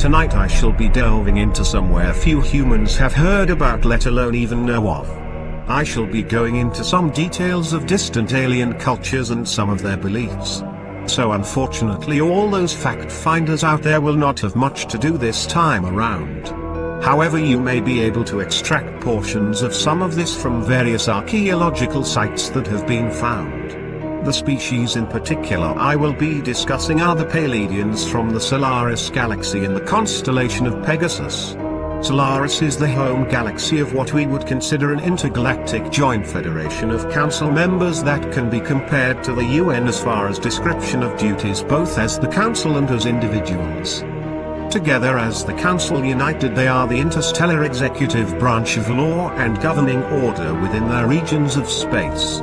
Tonight I shall be delving into somewhere few humans have heard about, let alone even know of. I shall be going into some details of distant alien cultures and some of their beliefs. So unfortunately all those fact finders out there will not have much to do this time around. However, you may be able to extract portions of some of this from various archaeological sites that have been found. The species in particular I will be discussing are the Pleiadians from the Solaris galaxy in the constellation of Pegasus. Solaris is the home galaxy of what we would consider an intergalactic joint federation of council members that can be compared to the UN as far as description of duties, both as the council and as individuals. Together as the Council United, they are the interstellar executive branch of law and governing order within their regions of space.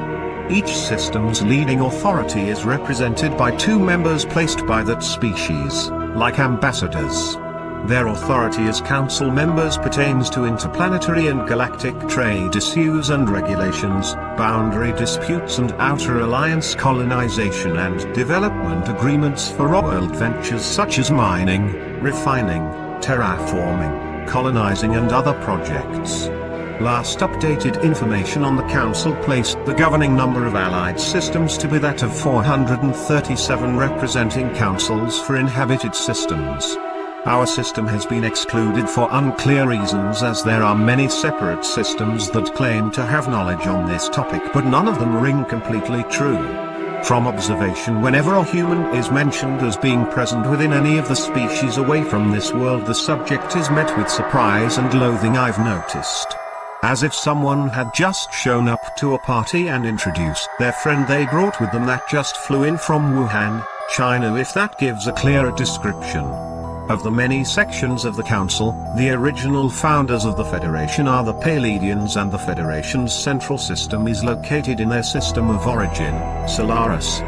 Each system's leading authority is represented by two members placed by that species, like ambassadors. Their authority as council members pertains to interplanetary and galactic trade issues and regulations, boundary disputes and outer alliance colonization and development agreements for world ventures such as mining, refining, terraforming, colonizing and other projects. Last updated information on the Council placed the governing number of allied systems to be that of 437, representing councils for inhabited systems. Our system has been excluded for unclear reasons, as there are many separate systems that claim to have knowledge on this topic, but none of them ring completely true. From observation, whenever a human is mentioned as being present within any of the species away from this world, the subject is met with surprise and loathing, I've noticed. As if someone had just shown up to a party and introduced their friend they brought with them that just flew in from Wuhan, China, if that gives a clearer description. Of the many sections of the Council, the original founders of the Federation are the Pleiadians, and the Federation's central system is located in their system of origin, Solaris.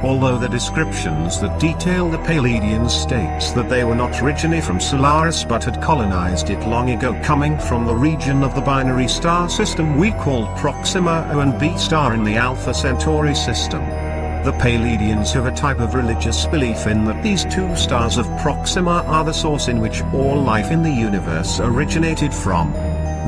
Although the descriptions that detail the Pleiadians states that they were not originally from Solaris but had colonized it long ago, coming from the region of the binary star system we call Proxima A and B star in the Alpha Centauri system. The Pleiadians have a type of religious belief in that these two stars of Proxima are the source in which all life in the universe originated from.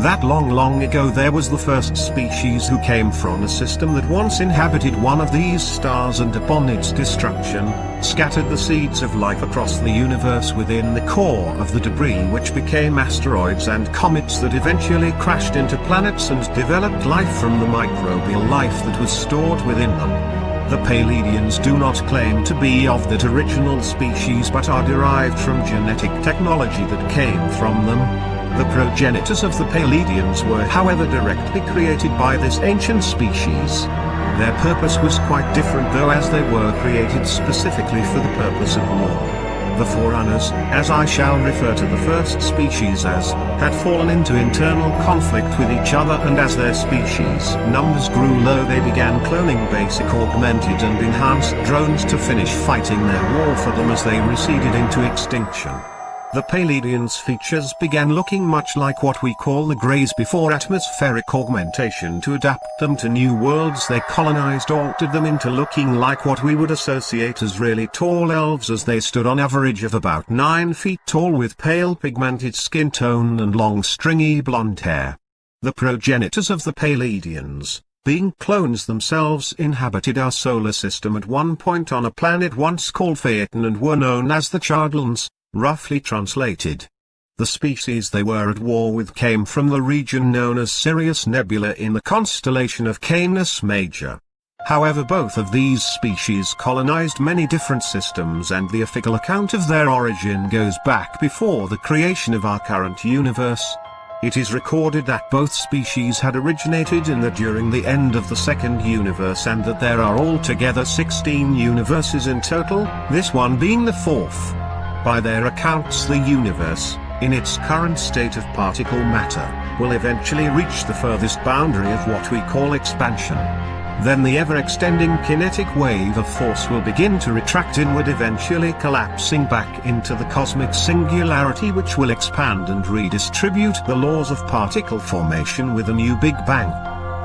That long ago there was the first species who came from a system that once inhabited one of these stars, and upon its destruction, scattered the seeds of life across the universe within the core of the debris, which became asteroids and comets that eventually crashed into planets and developed life from the microbial life that was stored within them. The Pleiadians do not claim to be of that original species but are derived from genetic technology that came from them. The progenitors of the Pleiadians were however directly created by this ancient species. Their purpose was quite different though, as they were created specifically for the purpose of war. The Forerunners, as I shall refer to the first species as, had fallen into internal conflict with each other, and as their species numbers grew low they began cloning basic augmented and enhanced drones to finish fighting their war for them as they receded into extinction. The Pleiadians' features began looking much like what we call the Greys before atmospheric augmentation. To adapt them to new worlds they colonized altered them into looking like what we would associate as really tall elves, as they stood on average of about 9 feet tall with pale pigmented skin tone and long stringy blonde hair. The progenitors of the Pleiadians, being clones themselves, inhabited our solar system at one point on a planet once called Phaeton and were known as the Chardalans. Roughly translated. The species they were at war with came from the region known as Sirius Nebula in the constellation of Canis Major. However, both of these species colonized many different systems, and the official account of their origin goes back before the creation of our current universe. It is recorded that both species had originated during the end of the second universe, and that there are altogether 16 universes in total, this one being the fourth. By their accounts, the universe, in its current state of particle matter, will eventually reach the furthest boundary of what we call expansion. Then the ever-extending kinetic wave of force will begin to retract inward, eventually collapsing back into the cosmic singularity, which will expand and redistribute the laws of particle formation with a new Big Bang.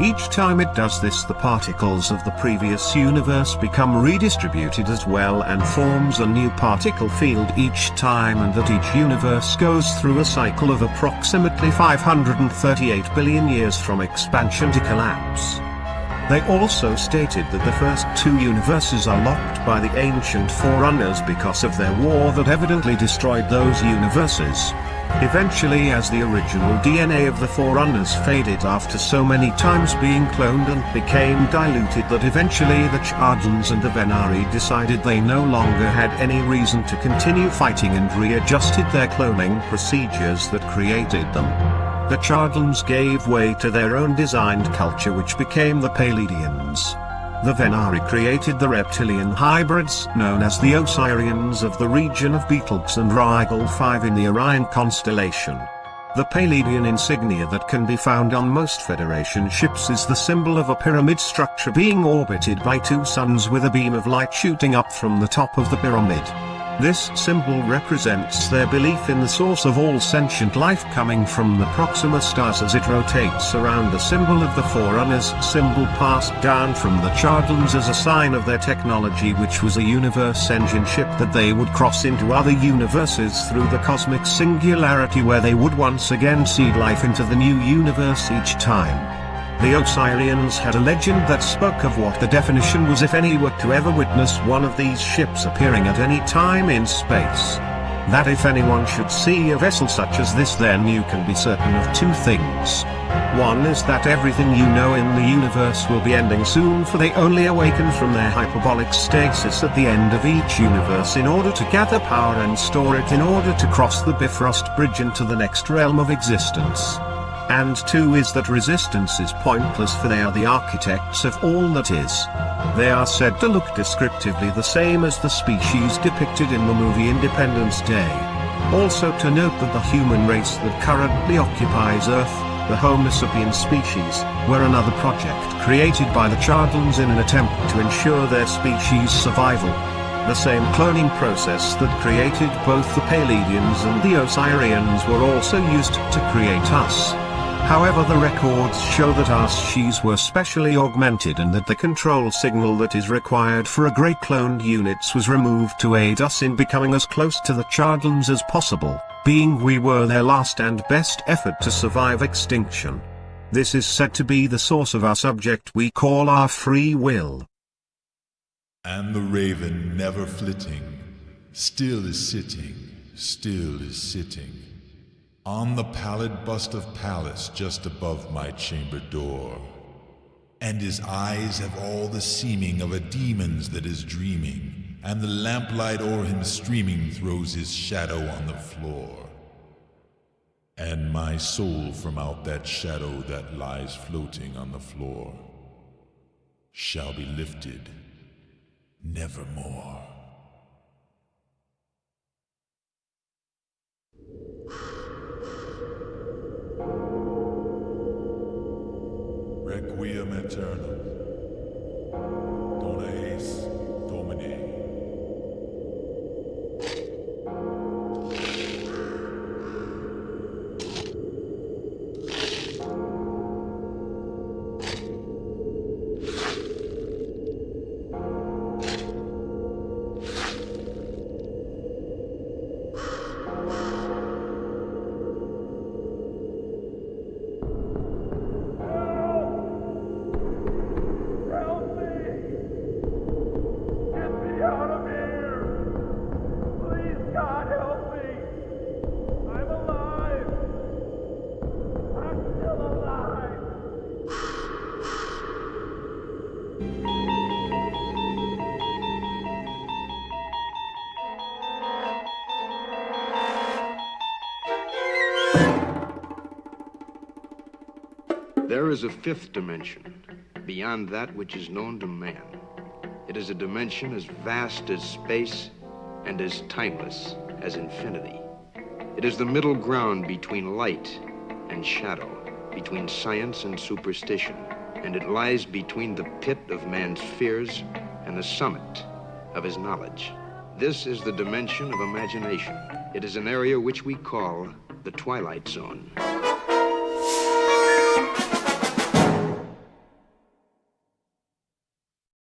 Each time it does this, the particles of the previous universe become redistributed as well and forms a new particle field each time, and that each universe goes through a cycle of approximately 538 billion years from expansion to collapse. They also stated that the first two universes are locked by the ancient Forerunners because of their war that evidently destroyed those universes. Eventually, as the original DNA of the Forerunners faded after so many times being cloned and became diluted, that eventually the Chardans and the Venari decided they no longer had any reason to continue fighting and readjusted their cloning procedures that created them. The Chardans gave way to their own designed culture, which became the Pleiadians. The Venari created the reptilian hybrids known as the Osirians of the region of Betelgeuse and Rigel 5 in the Orion constellation. The Pleiadian insignia that can be found on most Federation ships is the symbol of a pyramid structure being orbited by two suns with a beam of light shooting up from the top of the pyramid. This symbol represents their belief in the source of all sentient life coming from the Proxima stars as it rotates around the symbol of the Forerunners, symbol passed down from the Chardans as a sign of their technology, which was a universe engine ship that they would cross into other universes through the cosmic singularity, where they would once again seed life into the new universe each time. The Osirians had a legend that spoke of what the definition was if any were to ever witness one of these ships appearing at any time in space. That if anyone should see a vessel such as this, then you can be certain of two things. One is that everything you know in the universe will be ending soon, for they only awaken from their hyperbolic stasis at the end of each universe in order to gather power and store it in order to cross the Bifrost Bridge into the next realm of existence. And two is that resistance is pointless, for they are the architects of all that is. They are said to look descriptively the same as the species depicted in the movie Independence Day. Also to note that the human race that currently occupies Earth, the Homosapien species, were another project created by the Chardans in an attempt to ensure their species' survival. The same cloning process that created both the Pleiadians and the Osirians were also used to create us. However, the records show that our species were specially augmented, and that the control signal that is required for a great cloned units was removed to aid us in becoming as close to the Chardans as possible, being we were their last and best effort to survive extinction. This is said to be the source of our subject we call our free will. And the raven never flitting, still is sitting, on the pallid bust of Pallas just above my chamber door. And his eyes have all the seeming of a demon's that is dreaming, and the lamplight o'er him streaming throws his shadow on the floor. And my soul from out that shadow that lies floating on the floor shall be lifted nevermore. Requiem aeternam, dona eis Domine. There is a fifth dimension, beyond that which is known to man. It is a dimension as vast as space and as timeless as infinity. It is the middle ground between light and shadow, between science and superstition, and it lies between the pit of man's fears and the summit of his knowledge. This is the dimension of imagination. It is an area which we call the Twilight Zone.